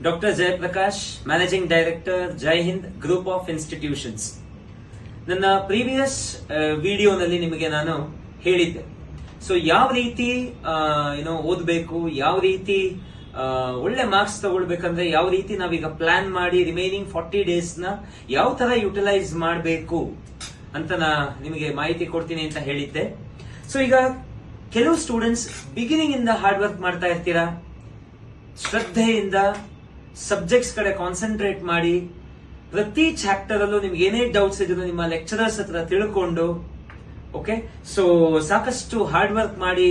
Doctor Jayaprakash, managing director, Jai Hind group of institutions. ನನ್ನ previous ವಿಡಿಯೋನಲ್ಲಿ ನಿಮಗೆ ನಾನು ಹೇಳಿದ್ದೆ, ಸೊ ಯಾವ ರೀತಿ ಓದಬೇಕು, ಯಾವ ರೀತಿ ಒಳ್ಳೆ ಮಾರ್ಕ್ಸ್ ತಗೊಳ್ಬೇಕಂದ್ರೆ ಯಾವ ರೀತಿ ನಾವೀಗ ಪ್ಲಾನ್ ಮಾಡಿ ರಿಮೈನಿಂಗ್ 40 ಡೇಸ್ ನ ಯಾವ ತರ ಯುಟಿಲೈಸ್ ಮಾಡಬೇಕು ಅಂತ ನಿಮಗೆ ಮಾಹಿತಿ ಕೊಡ್ತೀನಿ ಅಂತ ಹೇಳಿದ್ದೆ. ಸೊ ಈಗ ಕೆಲವು ಸ್ಟೂಡೆಂಟ್ಸ್ ಬಿಗಿನಿಂಗ್ ಇಂದ ಹಾರ್ಡ್ ವರ್ಕ್ ಮಾಡ್ತಾ ಇರ್ತೀರಾ, ಶ್ರದ್ಧೆಯಿಂದ ಸಬ್ಜೆಕ್ಟ್ಸ್ ಕಡೆ ಕಾನ್ಸಂಟ್ರೇಟ್ ಮಾಡಿ ಪ್ರತಿ ಚಾಪ್ಟರ್ ಅಲ್ಲೂ ನಿಮ್ಗೆ ಏನೇ ಡೌಟ್ಸ್ ಇದ್ರು ನಿಮ್ಮ ಲೆಕ್ಚರರ್ಸ್ ಹತ್ರ ತಿಳ್ಕೊಂಡು, ಓಕೆ, ಸೊ ಸಾಕಷ್ಟು ಹಾರ್ಡ್ ವರ್ಕ್ ಮಾಡಿ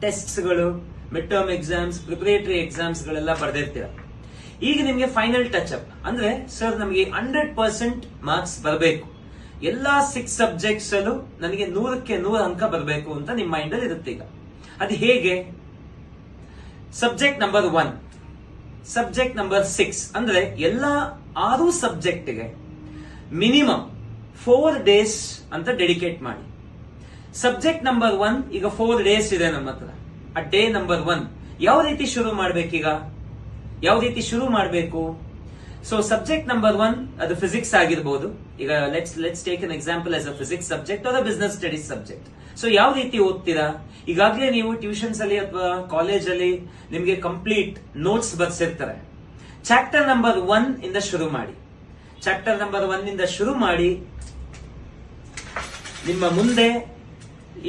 ಟೆಸ್ಟ್ಸ್ ಗಳು, mid term exams, preparatory exams ಗಳೆಲ್ಲ ಬರೆದಿರ್ತೀರ. ಈಗ ನಿಮ್ಗೆ ಫೈನಲ್ ಟಚ್ ಅಪ್ ಅಂದ್ರೆ ಸರ್ ನಮಗೆ 100% ಮಾರ್ಕ್ಸ್ ಬರಬೇಕು, ಎಲ್ಲಾ 6 ಸಬ್ಜೆಕ್ಟ್ಸ್ ಅಲ್ಲೂ ನನಗೆ 100ಕ್ಕೆ 100 ಅಂಕ ಬರಬೇಕು ಅಂತ ನಿಮ್ಮ ಮೈಂಡ್ ಅಲ್ಲಿ ಇರುತ್ತೆ. ಈಗ ಅದು ಹೇಗೆ? ಸಬ್ಜೆಕ್ಟ್ ನಂಬರ್ 1, ಸಬ್ಜೆಕ್ಟ್ ನಂಬರ್ 6 ಅಂದ್ರೆ ಎಲ್ಲಾ 6 ಸಬ್ಜೆಕ್ಟ್ಗೆ ಮಿನಿಮಮ್ 4 ಡೇಸ್ ಅಂತ ಡೆಡಿಕೇಟ್ ಮಾಡಿ. ಸಬ್ಜೆಕ್ಟ್ ನಂಬರ್ 1 ಈಗ 4 ಡೇಸ್ ಇದೆ ನಮ್ಮ ಹತ್ರ. ಆ ಡೇ ನಂಬರ್ 1 ಯಾವ ರೀತಿ ಶುರು ಮಾಡ್ಬೇಕೀಗ, ಯಾವ ರೀತಿ ಶುರು ಮಾಡಬೇಕು? ಸೊ ಸಬ್ಜೆಕ್ಟ್ ನಂಬರ್ 1 ಅದು ಫಿಸಿಕ್ಸ್ ಆಗಿರ್ಬೋದು. ಈಗ let's take an example as a physics subject or business studies subject. So ಯಾವ ರೀತಿ ಓದ್ತೀರಾ? ಈಗಾಗಲೇ ನೀವು ಟ್ಯೂಷನ್ಸ್ ಅಲ್ಲಿ ಅಥವಾ ಕಾಲೇಜ್ ಅಲ್ಲಿ ನಿಮ್ಗೆ ಕಂಪ್ಲೀಟ್ ನೋಟ್ಸ್ ಬರ್ಸಿರ್ತಾರೆ. ಚಾಪ್ಟರ್ ನಂಬರ್ 1 ಇಂದ ಶುರು ಮಾಡಿ. ಚಾಪ್ಟರ್ ನಂಬರ್ 1 ಇಂದ ಶುರು ಮಾಡಿ ನಿಮ್ಮ ಮುಂದೆ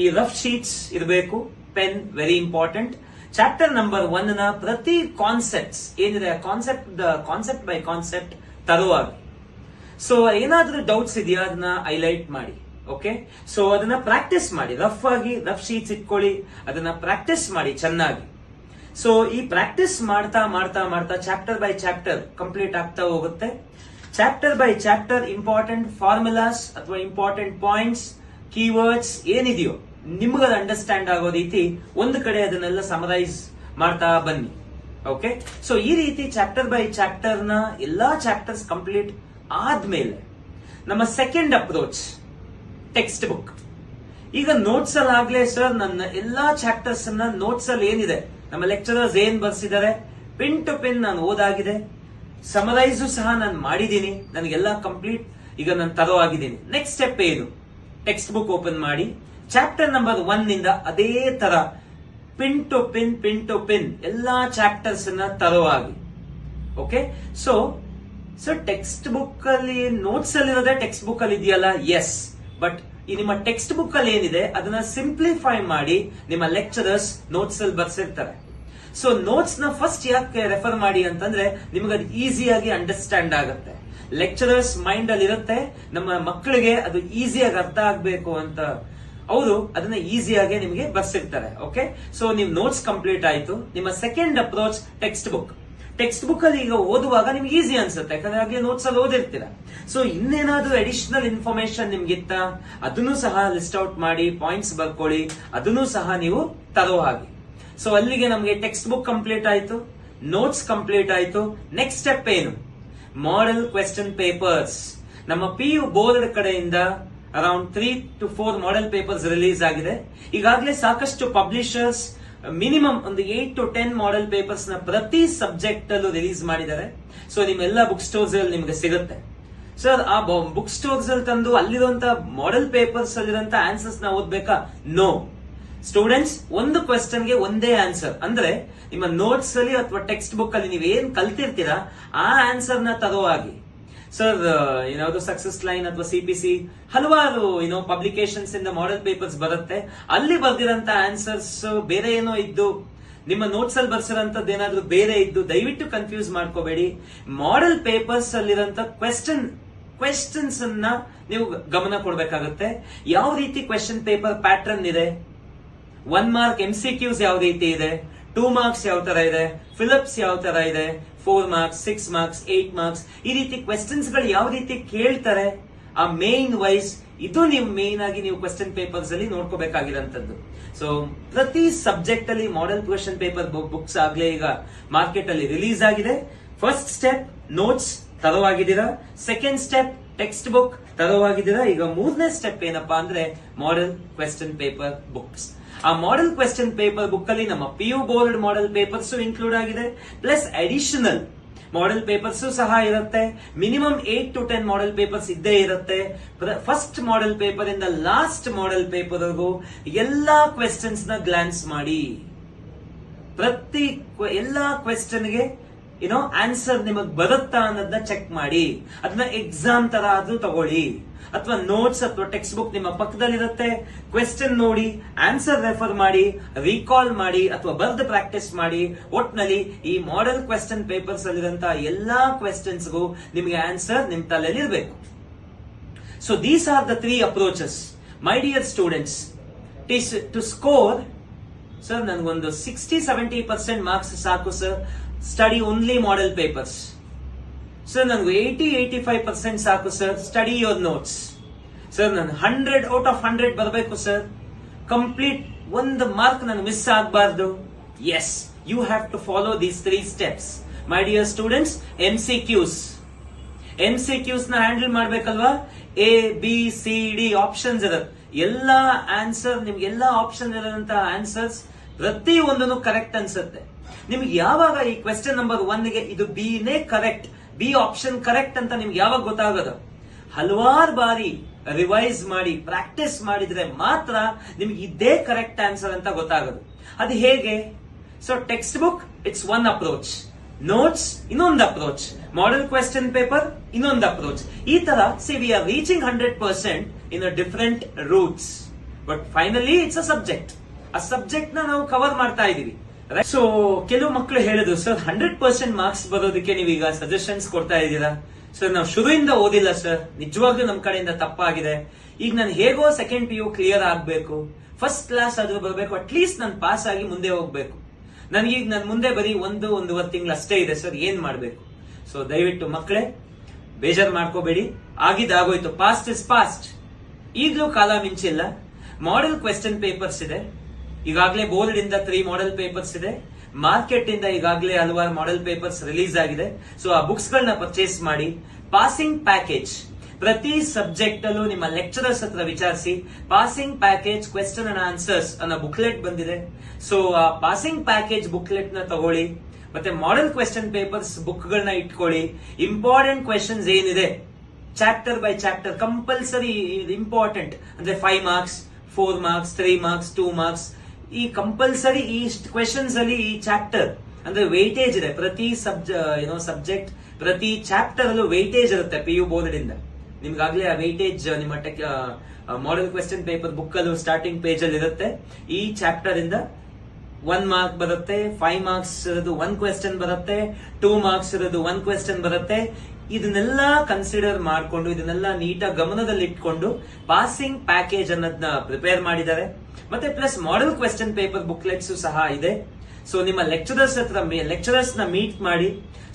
ಈ ರಫ್ ಶೀಟ್ಸ್ ಇರಬೇಕು, pen very important. Chapter number 1 ನ ಪ್ರತಿ ಕಾನ್ಸೆಪ್ಟ್ಸ್ ಏನಿದೆ ಕಾನ್ಸೆಪ್ಟ್ ಬೈ ಕಾನ್ಸೆಪ್ಟ್ ತರುವಾಗಿ. ಸೊ ಏನಾದ್ರೂ ಡೌಟ್ಸ್ ಇದೆಯಾ ಅದನ್ನ ಹೈಲೈಟ್ ಮಾಡಿ. ಓಕೆ, ಸೊ ಅದನ್ನ ಪ್ರಾಕ್ಟೀಸ್ ಮಾಡಿ, ರಫ್ ಶೀಟ್ಸ್ ಇಟ್ಕೊಳ್ಳಿ, ಅದನ್ನ ಪ್ರಾಕ್ಟೀಸ್ ಮಾಡಿ ಚೆನ್ನಾಗಿ. ಸೊ ಈ ಪ್ರಾಕ್ಟೀಸ್ ಮಾಡ್ತಾ ಮಾಡ್ತಾ ಮಾಡ್ತಾ ಚಾಪ್ಟರ್ ಬೈ ಚಾಪ್ಟರ್ ಕಂಪ್ಲೀಟ್ ಆಗ್ತಾ ಹೋಗುತ್ತೆ. Chapter by chapter important formulas ಅಥವಾ ಇಂಪಾರ್ಟೆಂಟ್ ಪಾಯಿಂಟ್ಸ್, ಕೀವರ್ಡ್ಸ್ ಏನಿದೆಯೋ ನಿಮ್ಗೆ ಅಂಡರ್ಸ್ಟ್ಯಾಂಡ್ ಆಗೋ ರೀತಿ ಒಂದು ಕಡೆ ಅದನ್ನೆಲ್ಲ ಸಮರೈಸ್ ಮಾಡ್ತಾ ಬನ್ನಿ. ಓಕೆ, ಸೊ ಈ ರೀತಿ ಚಾಪ್ಟರ್ ಬೈ ಚಾಪ್ಟರ್ ನ ಎಲ್ಲಾ ಚಾಪ್ಟರ್ಸ್ ಕಂಪ್ಲೀಟ್ ಆದ್ಮೇಲೆ ನಮ್ಮ ಸೆಕೆಂಡ್ ಅಪ್ರೋಚ್ ಟೆಕ್ಸ್ಟ್ ಬುಕ್. ಈಗ ನೋಟ್ಸ್ ಅಲ್ಲಿ ಆಗ್ಲೇ ಸರ್ ನನ್ನ ಎಲ್ಲಾ ಚಾಪ್ಟರ್ಸ್ ಅನ್ನ ನೋಟ್ಸ್ ಅಲ್ಲಿ ಏನಿದೆ, ನಮ್ಮ ಲೆಕ್ಚರರ್ಸ್ ಏನ್ ಬರ್ಸಿದ್ದಾರೆ ಪಿನ್ ಟು ಪಿನ್ ನಾನು ಓದಾಗಿದೆ, ಸಮರೈಸು ಸಹ ನಾನು ಮಾಡಿದ್ದೀನಿ, ನನಗೆಲ್ಲ ಕಂಪ್ಲೀಟ್ ಈಗ ನಾನು ತರೋ ಆಗಿದ್ದೀನಿ. ನೆಕ್ಸ್ಟ್ ಸ್ಟೆಪ್ ಏನು? ಟೆಕ್ಸ್ಟ್ ಬುಕ್ ಓಪನ್ ಮಾಡಿ ಚಾಪ್ಟರ್ ನಂಬರ್ 1 ನಿಂದ ಅದೇ ತರ ಪಿನ್ ಟು ಪಿನ್ ಎಲ್ಲಾ ಚಾಪ್ಟರ್ಸ್ ಅನ್ನ ತರುವಾಗಿ. ಓಕೆ, ಸೊ ಟೆಕ್ಸ್ಟ್ ಬುಕ್ ಅಲ್ಲಿ ನೋಟ್ಸ್ ಅಲ್ಲಿ ಇರೋದೇ ಟೆಕ್ಸ್ಟ್ ಬುಕ್ ಅಲ್ಲಿ ಇದೆಯಲ್ಲ, ಎಸ್, ಬಟ್ ಈ ನಿಮ್ಮ ಟೆಕ್ಸ್ಟ್ ಬುಕ್ ಅಲ್ಲಿ ಏನಿದೆ ಅದನ್ನ ಸಿಂಪ್ಲಿಫೈ ಮಾಡಿ ನಿಮ್ಮ ಲೆಕ್ಚರರ್ಸ್ ನೋಟ್ಸ್ ಅಲ್ಲಿ ಬರ್ಸಿರ್ತಾರೆ. ಸೊ ನೋಟ್ಸ್ ನ ಫಸ್ಟ್ ಯಾಕೆ ರೆಫರ್ ಮಾಡಿ ಅಂತಂದ್ರೆ ನಿಮ್ಗೆ ಅದು ಈಸಿಯಾಗಿ ಅಂಡರ್ಸ್ಟ್ಯಾಂಡ್ ಆಗುತ್ತೆ. ಲೆಕ್ಚರರ್ಸ್ ಮೈಂಡ್ ಅಲ್ಲಿ ಇರುತ್ತೆ, ನಮ್ಮ ಮಕ್ಕಳಿಗೆ ಅದು ಈಸಿಯಾಗಿ ಅರ್ಥ ಆಗ್ಬೇಕು ಅಂತ ಅವರು ಅದನ್ನ ಈಸಿಯಾಗಿ ನಿಮಗೆ ಬರ್ಸಿರ್ತಾರೆ. ಓಕೆ, ಸೊ ನೀವು ನೋಟ್ಸ್ ಕಂಪ್ಲೀಟ್ ಆಯ್ತು. ನಿಮ್ಮ second approach text book. Text book ಅಲ್ಲಿ ಈಗ ಓದುವಾಗ ನಿಮ್ಗೆ ಈಸಿ ಅನ್ಸುತ್ತೆ, ಯಾಕಂದ್ರೆ ಆಗ್ಲೇ ನೋಟ್ಸ್ ಅಲ್ಲಿ ಓದಿರ್ತೀರಾ. ಸೊ ಇನ್ನೇನಾದ್ರೂ ಅಡಿಷನಲ್ ಇನ್ಫಾರ್ಮೇಶನ್ ನಿಮ್ಗಿತ್ತ ಅದನ್ನು ಸಹ ಲಿಸ್ಟ್ ಔಟ್ ಮಾಡಿ, ಪಾಯಿಂಟ್ಸ್ ಬರ್ಕೊಳ್ಳಿ, ಅದನ್ನು ಸಹ ನೀವು ತರೋ ಹಾಗೆ. ಸೊ ಅಲ್ಲಿಗೆ ನಮಗೆ ಟೆಕ್ಸ್ಟ್ ಬುಕ್ ಕಂಪ್ಲೀಟ್ ಆಯ್ತು, ನೋಟ್ಸ್ ಕಂಪ್ಲೀಟ್ ಆಯ್ತು. ನೆಕ್ಸ್ಟ್ ಸ್ಟೆಪ್ ಏನು? Model question papers. ನಮ್ಮ PU ಬೋರ್ಡ್ ಕಡೆಯಿಂದ around 3 to 4 model papers release ಆಗಿದೆ. ಈಗಾಗಲೇ ಸಾಕಷ್ಟು ಪಬ್ಲಿಷರ್ಸ್ ಮಿನಿಮಮ್ ಒಂದು 8 to 10 ಮಾಡೆಲ್ ಪೇಪರ್ಸ್ ನ ಪ್ರತಿ ಸಬ್ಜೆಕ್ಟ್ ಅಲ್ಲೂ ರಿಲೀಸ್ ಮಾಡಿದ್ದಾರೆ. ಸೊ ನಿಮ್ಮೆಲ್ಲ ಬುಕ್ ಸ್ಟೋರ್ಸ್ ಅಲ್ಲಿ ನಿಮ್ಗೆ ಸಿಗುತ್ತೆ. ಸರ್ ಆ ಬುಕ್ ಸ್ಟೋರ್ಸ್ ಅಲ್ಲಿ ತಂದು ಅಲ್ಲಿರುವಂತ ಮಾಡೆಲ್ ಪೇಪರ್ಸ್ ಅಲ್ಲಿರುವಂತ ಆನ್ಸರ್ಸ್ ನ ಓದ್ಬೇಕಾ? ನೋ ಸ್ಟೂಡೆಂಟ್ಸ್, ಒಂದು ಕ್ವೆಶ್ಚನ್ ಗೆ ಒಂದೇ ಆನ್ಸರ್. ಅಂದ್ರೆ ನಿಮ್ಮ ನೋಟ್ಸ್ ಅಲ್ಲಿ ಅಥವಾ ಟೆಕ್ಸ್ಟ್ ಬುಕ್ ಅಲ್ಲಿ ನೀವು ಏನ್ ಕಲ್ತಿರ್ತೀರಾ ಆ ಆನ್ಸರ್ ನ ತರುವಾಗಿ. ಸರ್ ಏನಾದ್ರು ಸಕ್ಸಸ್ ಲೈನ್ ಅಥವಾ CPC ಹಲವಾರು ಪಬ್ಲಿಕೇಶನ್ಸ್ ಇಂದ ಮಾಡೆಲ್ ಪೇಪರ್ಸ್ ಬರುತ್ತೆ, ಅಲ್ಲಿ ಬರ್ದಿರಂತ ಆನ್ಸರ್ಸ್ ಬೇರೆ ಏನೋ ಇದ್ದು ನಿಮ್ಮ ನೋಟ್ಸ್ ಅಲ್ಲಿ ಬರ್ಸಿರೋಂಥದ್ದು ಏನಾದ್ರೂ ಬೇರೆ ಇದ್ದು ದಯವಿಟ್ಟು ಕನ್ಫ್ಯೂಸ್ ಮಾಡ್ಕೋಬೇಡಿ. ಮಾಡೆಲ್ ಪೇಪರ್ಸ್ ಅಲ್ಲಿರಂತ ಕ್ವೆಶ್ಚನ್ಸ್ ಅನ್ನ ನೀವು ಗಮನ ಕೊಡ್ಬೇಕಾಗುತ್ತೆ. ಯಾವ ರೀತಿ ಕ್ವೆಶ್ಚನ್ ಪೇಪರ್ ಪ್ಯಾಟರ್ನ್ ಇದೆ, 1 ಮಾರ್ಕ್ MCQs ಯಾವ ರೀತಿ ಇದೆ, 2 ಮಾರ್ಕ್ಸ್ ಯಾವ ತರ ಇದೆ, ಫಿಲಿಪ್ಸ್ ಯಾವ ತರ ಇದೆ, 4 ಮಾರ್ಕ್ಸ್, 6 ಮಾರ್ಕ್ಸ್, 8 ಮಾರ್ಕ್ಸ್, ಈ ರೀತಿ ಕ್ವೆಶ್ಚನ್ಸ್ ಗಳು ಯಾವ ರೀತಿ ಕೇಳ್ತಾರೆ ಆ ಮೇನ್ ವೈಸ್, ಇದು ನೀವು ಮೇನ್ ಆಗಿ ನೀವು ಕ್ವೆಶ್ಚನ್ ಪೇಪರ್ಸ್ ಅಲ್ಲಿ ನೋಡ್ಕೋಬೇಕಾಗಿರೋಂಥದ್ದು. ಸೊ ಪ್ರತಿ ಸಬ್ಜೆಕ್ಟ್ ಅಲ್ಲಿ ಮಾಡೆಲ್ ಕ್ವೆಶ್ಚನ್ ಪೇಪರ್ ಬುಕ್ಸ್ ಆಗ್ಲೇ ಈಗ ಮಾರ್ಕೆಟ್ ಅಲ್ಲಿ ರಿಲೀಸ್ ಆಗಿದೆ. ಫಸ್ಟ್ ಸ್ಟೆಪ್ ನೋಟ್ಸ್ ತರವಾಗಿದ್ದೀರಾ, ಸೆಕೆಂಡ್ ಸ್ಟೆಪ್ ಟೆಕ್ಸ್ಟ್ ಬುಕ್ ತರವಾಗಿದ್ದೀರಾ. ಈಗ 3ನೇ ಸ್ಟೆಪ್ ಏನಪ್ಪಾ ಅಂದ್ರೆ ಮಾಡೆಲ್ ಕ್ವೆಶ್ಚನ್ ಪೇಪರ್ ಬುಕ್ಸ್. ಆ ಮಾಡೆಲ್ ಕ್ವೆಶ್ಚನ್ ಪೇಪರ್ ಬುಕ್ ಅಲ್ಲಿ ನಮ್ಮ PU board model papers include ಆಗಿದೆ, ಪ್ಲಸ್ ಅಡಿಷನಲ್ ಮಾಡೆಲ್ ಪೇಪರ್ಸ್ ಸಹ ಇರುತ್ತೆ. ಮಿನಿಮಮ್ 8 to 10 ಮಾಡೆಲ್ ಪೇಪರ್ಸ್ ಇದ್ದೇ ಇರುತ್ತೆ. ಫಸ್ಟ್ ಮಾಡೆಲ್ ಪೇಪರ್ ಇಂದ ಲಾಸ್ಟ್ ಮಾಡೆಲ್ ಪೇಪರ್ ವರೆಗೂ ಎಲ್ಲಾ ಕ್ವೆಶ್ಚನ್ಸ್ ನ ಗ್ಲಾನ್ಸ್ ಮಾಡಿ. ಪ್ರತಿ ಎಲ್ಲಾ ಕ್ವೆಶ್ಚನ್ಗೆ ಆನ್ಸರ್ ನಿಮಗ್ ಬರುತ್ತಾ ಅನ್ನೋದನ್ನ ಚೆಕ್ ಮಾಡಿ. ಅದನ್ನ ಎಕ್ಸಾಮ್ ತರ ಆದ್ರೂ ತಗೊಳ್ಳಿ, ಅಥವಾ ನೋಟ್ಸ್ ಅಥವಾ ಟೆಕ್ಸ್ಟ್ ಬುಕ್ ನಿಮ್ಮ ಪಕ್ಕದಲ್ಲಿರುತ್ತೆ. ಕ್ವೆಶ್ಚನ್ ನೋಡಿ, ಆನ್ಸರ್ ರೆಫರ್ ಮಾಡಿ, ರೀಕಾಲ್ ಮಾಡಿ ಅಥವಾ ಬರ್ದು ಪ್ರಾಕ್ಟೀಸ್ ಮಾಡಿ. ಒಟ್ನಲ್ಲಿ ಈ ಮಾಡೆಲ್ ಕ್ವೆಶ್ಚನ್ ಪೇಪರ್ಸ್ ಅಲ್ಲಿರುವಂತಹ ಎಲ್ಲಾ ಕ್ವೆಶ್ಚನ್ಸ್ಗೂ ನಿಮಗೆ ಆನ್ಸರ್ ನಿಮ್ ತಲೆಯಲ್ಲಿ ಇರಬೇಕು. So these are the 3 approaches my dear students to score. Sir ನನ್ಗೊಂದು 60-70% ಮಾರ್ಕ್ಸ್ ಸಾಕು sir, study only model papers. Sir ನನಗೆ 80-85% ಸಾಕು sir, study your notes. Sir ನಾನು 100 out of 100 ಬರಬೇಕು ಸರ್, ಕಂಪ್ಲೀಟ್ ಒಂದು ಮಾರ್ಕ್ ನನಗೆ ಮಿಸ್ ಆಗಬಾರ್ದು. Yes, you have to follow these 3 steps my dear students. MCQs ನ ಹ್ಯಾಂಡಲ್ ಮಾಡ್ಬೇಕಲ್ವಾ? ABCD ಆಪ್ಷನ್ಸ್ ಇರುತ್ತೆ. ಎಲ್ಲಾ ಆನ್ಸರ್ ನಿಮ್ಗೆ ಎಲ್ಲಾ ಆಪ್ಷನ್ ಇರೋಂತಹ ಆನ್ಸರ್ಸ್ ಪ್ರತಿ ಒಂದನ್ನು ಕರೆಕ್ಟ್ ಅನ್ಸುತ್ತೆ. ನಿಮ್ಗೆ ಯಾವಾಗ ಈ ಕ್ವೆಶ್ಚನ್ ನಂಬರ್ 1 ಗೆ ಇದು ಬಿ ನೇ ಕರೆಕ್ಟ್, ಬಿ ಆಪ್ಷನ್ ಕರೆಕ್ಟ್ ಅಂತ ನಿಮ್ಗೆ ಯಾವಾಗ ಗೊತ್ತಾಗೋದು? ಹಲವಾರು ಬಾರಿ ರಿವೈಸ್ ಮಾಡಿ ಪ್ರಾಕ್ಟೀಸ್ ಮಾಡಿದ್ರೆ ಮಾತ್ರ ನಿಮ್ಗೆ ಇದೇ ಕರೆಕ್ಟ್ ಆನ್ಸರ್ ಅಂತ ಗೊತ್ತಾಗೋದು. ಅದು ಹೇಗೆ? So text book it's one approach, notes ಇನ್ನೊಂದು ಅಪ್ರೋಚ್, ಮಾಡೆಲ್ ಕ್ವೆಶ್ಚನ್ ಪೇಪರ್ ಇನ್ನೊಂದು ಅಪ್ರೋಚ್. ಈ ತರ we are reaching 100% in a different roots. But finally it's a subject. ಆ ಸಬ್ಜೆಕ್ಟ್ ನ ನಾವು ಕವರ್ ಮಾಡ್ತಾ ಇದೀವಿ. ಸೊ ಕೆಲವು ಮಕ್ಕಳು ಹೇಳಿದ್ರು, ಸರ್ 100% ಮಾರ್ಕ್ಸ್ ಬರೋದಕ್ಕೆ ನೀವೀಗ ಸಜೆಷನ್ಸ್ ಕೊಡ್ತಾ ಇದ್ದೀರಾ ಸರ್, ನಾವು ಶುರುವಿಂದ ಓದಿಲ್ಲ ಸರ್, ನಿಜವಾಗ್ಲೂ ನಮ್ ಕಡೆಯಿಂದ ತಪ್ಪಾಗಿದೆ. ಈಗ ನಾನು ಹೇಗೋ ಸೆಕೆಂಡ್ PU ಕ್ಲಿಯರ್ ಆಗ್ಬೇಕು, ಫಸ್ಟ್ ಕ್ಲಾಸ್ ಆದ್ರೂ ಬರಬೇಕು, ಅಟ್ಲೀಸ್ಟ್ ನಾನು ಪಾಸ್ ಆಗಿ ಮುಂದೆ ಹೋಗ್ಬೇಕು. ನನಗೀಗ ನನ್ ಮುಂದೆ ಬರೀ 1-1.5 ತಿಂಗಳು ಅಷ್ಟೇ ಇದೆ ಸರ್, ಏನ್ ಮಾಡ್ಬೇಕು? ಸೊ ದಯವಿಟ್ಟು ಮಕ್ಕಳೇ ಬೇಜಾರ್ ಮಾಡ್ಕೋಬೇಡಿ, ಆಗಿದ್ದಾಗೋಯ್ತು, ಪಾಸ್ಟ್ ಇಸ್ ಪಾಸ್ಟ್. ಈಗಲೂ ಕಾಲ ಮಿಂಚಿಲ್ಲ. ಮಾಡೆಲ್ ಕ್ವೆಶ್ಚನ್ ಪೇಪರ್ಸ್ ಇದೆ ಈಗಾಗಲೇ, ಬೋರ್ಡ್ ಇಂದ 3 ಮಾಡೆಲ್ ಪೇಪರ್ಸ್ ಇದೆ, ಮಾರ್ಕೆಟ್ ಇಂದ ಈಗಾಗಲೇ ಹಲವಾರು ಮಾಡೆಲ್ ಪೇಪರ್ಸ್ ರಿಲೀಸ್ ಆಗಿದೆ. ಸೊ ಆ ಬುಕ್ಸ್ ಗಳನ್ನ ಪರ್ಚೇಸ್ ಮಾಡಿ. ಪಾಸಿಂಗ್ ಪ್ಯಾಕೇಜ್ ಪ್ರತಿ ಸಬ್ಜೆಕ್ಟ್ ಅಲ್ಲೂ ನಿಮ್ಮ ಲೆಕ್ಚರರ್ಸ್ ಹತ್ರ ವಿಚಾರಿಸಿ. Passing package question and answers ಅನ್ನೋ ಬುಕ್ಲೆಟ್ ಬಂದಿದೆ. ಸೊ ಆ ಪಾಸಿಂಗ್ ಪ್ಯಾಕೇಜ್ ಬುಕ್ಲೆಟ್ ನ ತಗೊಳ್ಳಿ. ಮತ್ತೆ ಮಾಡೆಲ್ ಕ್ವೆಶ್ಚನ್ ಪೇಪರ್ಸ್ ಬುಕ್ ಗಳನ್ನ ಇಟ್ಕೊಳ್ಳಿ. ಇಂಪಾರ್ಟೆಂಟ್ ಕ್ವೆಶ್ಚನ್ಸ್ ಏನಿದೆ chapter by chapter compulsory important, ಅಂದ್ರೆ 5 ಮಾರ್ಕ್ಸ್, 4 ಮಾರ್ಕ್ಸ್, 3 ಮಾರ್ಕ್ಸ್, 2 ಮಾರ್ಕ್ಸ್, ಈ ಕಂಪಲ್ಸರಿ ಈ ಕ್ವೆಶ್ಚನ್ಸ್ ಅಲ್ಲಿ ಈ ಚಾಪ್ಟರ್ ಅಂದ್ರೆ ವೇಟೇಜ್ ಇದೆ. ಪ್ರತಿ ಸಬ್ಜೆಕ್ಟ್ ಪ್ರತಿ ಚಾಪ್ಟರ್ ಅಲ್ಲೂ ವೇಟೇಜ್ ಇರುತ್ತೆ PU ಬೋರ್ಡ್ ಇಂದ. ನಿಮ್ಗಾಗ್ಲೇ ಆ ವೇಟೇಜ್ ನಿಮ್ಮ ಮಾಡೆಲ್ ಕ್ವೆಶ್ಚನ್ ಪೇಪರ್ ಬುಕ್ ಅಲ್ಲೂ ಸ್ಟಾರ್ಟಿಂಗ್ ಪೇಜ್ ಅಲ್ಲಿ ಇರುತ್ತೆ. ಈ ಚಾಪ್ಟರ್ ಇಂದ 1 ಮಾರ್ಕ್ ಬರುತ್ತೆ, 5 ಮಾರ್ಕ್ಸ್ ಇರೋದು 1 ಕ್ವೆಶ್ಚನ್ ಬರುತ್ತೆ, 2 ಮಾರ್ಕ್ಸ್ ಇರೋದು 1 ಕ್ವೆಶ್ಚನ್ ಬರುತ್ತೆ. ಇದನ್ನೆಲ್ಲ ಕನ್ಸಿಡರ್ ಮಾಡಿಕೊಂಡು ಇದನ್ನೆಲ್ಲ ನೀಟಾಗಿ ಗಮನದಲ್ಲಿ ಇಟ್ಕೊಂಡು ಪಾಸಿಂಗ್ ಪ್ಯಾಕೇಜ್ ಅನ್ನೋದನ್ನ ಪ್ರಿಪೇರ್ ಮಾಡಿದ್ದಾರೆ. ಮತ್ತೆ plus model question paper booklets ಸಹ ಇದೆ. ಸೊ ನಿಮ್ಮ ಲೆಕ್ಚರರ್ಸ್ ನ ಮೀಟ್ ಮಾಡಿ.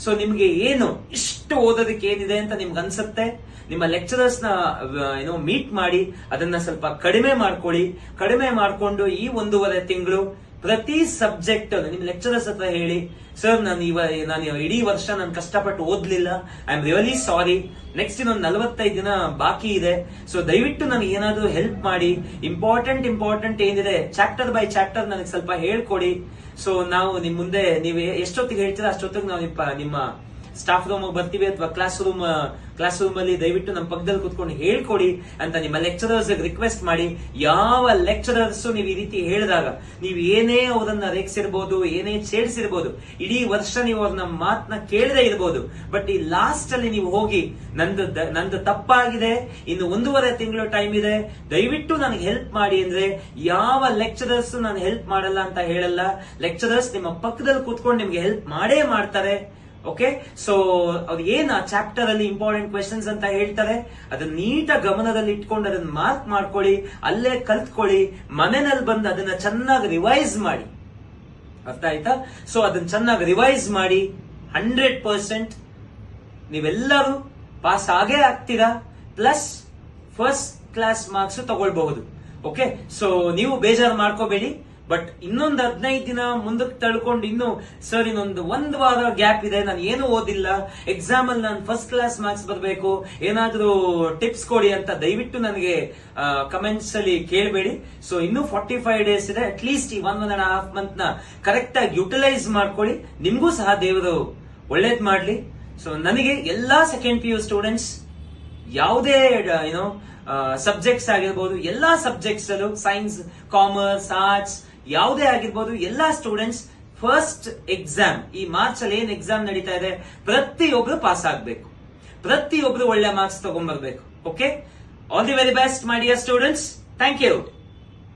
ಸೊ ನಿಮ್ಗೆ ಏನು ಇಷ್ಟು ಓದೋದಕ್ಕೆ ಏನಿದೆ ಅಂತ ನಿಮ್ಗೆ ಅನ್ಸುತ್ತೆ, ನಿಮ್ಮ ಲೆಕ್ಚರರ್ಸ್ ನ ಮೀಟ್ ಮಾಡಿ ಅದನ್ನ ಸ್ವಲ್ಪ ಕಡಿಮೆ ಮಾಡ್ಕೊಳ್ಳಿ. ಕಡಿಮೆ ಮಾಡ್ಕೊಂಡು ಈ 1.5 ತಿಂಗಳು ಪ್ರತಿ ಸಬ್ಜೆಕ್ಟ್ ನಿಮ್ ಲೆಕ್ಚರರ್ಸ್ ಹತ್ರ ಹೇಳಿ, ಸರ್ ನಾನು ಇಡೀ ವರ್ಷ ನಾನು ಕಷ್ಟಪಟ್ಟು ಓದ್ಲಿಲ್ಲ, I am really sorry, next ಇನ್ನೊಂದು 45 ದಿನ ಬಾಕಿ ಇದೆ, ಸೊ ದಯವಿಟ್ಟು ನನಗೆ ಏನಾದ್ರು ಹೆಲ್ಪ್ ಮಾಡಿ, ಇಂಪಾರ್ಟೆಂಟ್ ಏನಿದೆ ಚಾಪ್ಟರ್ ಬೈ ಚಾಪ್ಟರ್ ನನಗೆ ಸ್ವಲ್ಪ ಹೇಳ್ಕೊಡಿ. ಸೊ ನಾವು ನಿಮ್ ಮುಂದೆ ನೀವು ಎಷ್ಟೊತ್ತಿಗೆ ಹೇಳ್ತೀರಾ ಅಷ್ಟೊತ್ತಿಗೆ ನಾವು ನಿಮ್ಮ ಸ್ಟಾಫ್ ರೂಮ್ ಬರ್ತೀವಿ ಅಥವಾ ಕ್ಲಾಸ್ ರೂಮ್ ಅಲ್ಲಿ ದಯವಿಟ್ಟು ನಮ್ಮ ಪಕ್ಕದಲ್ಲಿ ಕುತ್ಕೊಂಡು ಹೇಳ್ಕೊಡಿ ಅಂತ ನಿಮ್ಮ ಲೆಕ್ಚರರ್ಸ್ ರಿಕ್ವೆಸ್ಟ್ ಮಾಡಿ. ಯಾವ ಲೆಕ್ಚರರ್ಸ್ ನೀವು ಈ ರೀತಿ ಹೇಳಿದಾಗ ನೀವು ಏನೇ ಅವರನ್ನ ರೇಗಿಸಿರ್ಬೋದು, ಏನೇ ಛೇಡಿಸಿರ್ಬೋದು, ಇಡೀ ವರ್ಷ ನೀವು ಅವ್ರನ್ನ ಮಾತನ್ನ ಕೇಳದೇ ಇರ್ಬೋದು, ಬಟ್ ಈ ಲಾಸ್ಟ್ ಅಲ್ಲಿ ನೀವು ಹೋಗಿ ನಂದು ತಪ್ಪಾಗಿದೆ, ಇನ್ನು 1.5 ತಿಂಗಳು ಟೈಮ್ ಇದೆ, ದಯವಿಟ್ಟು ನನಗೆ ಹೆಲ್ಪ್ ಮಾಡಿ ಅಂದ್ರೆ ಯಾವ ಲೆಕ್ಚರರ್ಸ್ ನಾನು ಹೆಲ್ಪ್ ಮಾಡಲ್ಲ ಅಂತ ಹೇಳಲ್ಲ. ಲೆಕ್ಚರರ್ಸ್ ನಿಮ್ಮ ಪಕ್ಕದಲ್ಲಿ ಕೂತ್ಕೊಂಡು ನಿಮ್ಗೆ ಹೆಲ್ಪ್ ಮಾಡೇ ಮಾಡ್ತಾರೆ. ಓಕೆ, ಸೊ ಅವ್ರು ಏನ್ ಆ ಚಾಪ್ಟರ್ ಅಲ್ಲಿ ಇಂಪಾರ್ಟೆಂಟ್ ಕ್ವೆಶನ್ಸ್ ಅಂತ ಹೇಳ್ತಾರೆ ಅದನ್ನ ನೀಟಾಗಿ ಗಮನದಲ್ಲಿ ಇಟ್ಕೊಂಡು ಅದನ್ನ ಮಾರ್ಕ್ ಮಾಡ್ಕೊಳ್ಳಿ, ಅಲ್ಲೇ ಕಲ್ತ್ಕೊಳ್ಳಿ, ಮನೆಯಲ್ಲಿ ಬಂದು ಅದನ್ನ ಚೆನ್ನಾಗಿ ರಿವೈಸ್ ಮಾಡಿ. ಅರ್ಥ ಆಯ್ತಾ? ಸೊ ಅದನ್ನ ಚೆನ್ನಾಗಿ ರಿವೈಸ್ ಮಾಡಿ. 100% ನೀವೆಲ್ಲರೂ ಪಾಸ್ ಆಗೇ ಆಗ್ತೀರಾ, ಪ್ಲಸ್ ಫಸ್ಟ್ ಕ್ಲಾಸ್ ಮಾರ್ಕ್ಸ್ ತಗೊಳ್ಬಹುದು. ಓಕೆ, ಸೊ ನೀವು ಬೇಜಾರು ಮಾಡ್ಕೋಬೇಡಿ. ಬಟ್ ಇನ್ನೊಂದು 15 ದಿನ ಮುಂದಕ್ಕೆ ತಳ್ಕೊಂಡು ಇನ್ನು ಸರ್ ಇನ್ನೊಂದು 1 ವಾರ ಗ್ಯಾಪ್ ಇದೆ, ನಾನು ಏನು ಓದಿಲ್ಲ, ಎಕ್ಸಾಮ್ ಅಲ್ಲಿ ನಾನು ಫಸ್ಟ್ ಕ್ಲಾಸ್ ಮಾರ್ಕ್ಸ್ ಬರಬೇಕು, ಏನಾದ್ರೂ ಟಿಪ್ಸ್ ಕೊಡಿ ಅಂತ ದಯವಿಟ್ಟು ನನಗೆ ಕಮೆಂಟ್ಸ್ ಅಲ್ಲಿ ಕೇಳಬೇಡಿ. ಸೊ ಇನ್ನು 45 ಡೇಸ್ ಇದೆ. ಅಟ್ ಲೀಸ್ಟ್ ಈ 1.5 ಮಂತ್ ನ ಕರೆಕ್ಟ್ ಆಗಿ ಯುಟಿಲೈಸ್ ಮಾಡ್ಕೊಳ್ಳಿ. ನಿಮ್ಗೂ ಸಹ ದೇವರು ಒಳ್ಳೇದ್ ಮಾಡ್ಲಿ. ಸೊ ನನಗೆ ಎಲ್ಲಾ ಸೆಕೆಂಡ್ PU ಸ್ಟೂಡೆಂಟ್ಸ್ ಯಾವುದೇ ಸಬ್ಜೆಕ್ಟ್ಸ್ ಆಗಿರ್ಬೋದು, ಎಲ್ಲಾ ಸಬ್ಜೆಕ್ಟ್ಸ್ ಅಲ್ಲೂ ಸೈನ್ಸ್, ಕಾಮರ್ಸ್, ಆರ್ಟ್ಸ್ ಯಾವುದೇ ಆಗಿರ್ಬೋದು, ಎಲ್ಲಾ ಸ್ಟೂಡೆಂಟ್ಸ್ ಫಸ್ಟ್ ಎಕ್ಸಾಮ್ ಈ ಮಾರ್ಚ್ ಅಲ್ಲಿ ಏನ್ ಎಕ್ಸಾಮ್ ನಡೀತಾ ಇದೆ ಪ್ರತಿಯೊಬ್ರು ಪಾಸ್ ಆಗ್ಬೇಕು, ಪ್ರತಿಯೊಬ್ರು ಒಳ್ಳೆ ಮಾರ್ಕ್ಸ್ ತಗೊಂಡ್ಬರ್ಬೇಕು. Okay, all the very best my dear students. Thank you.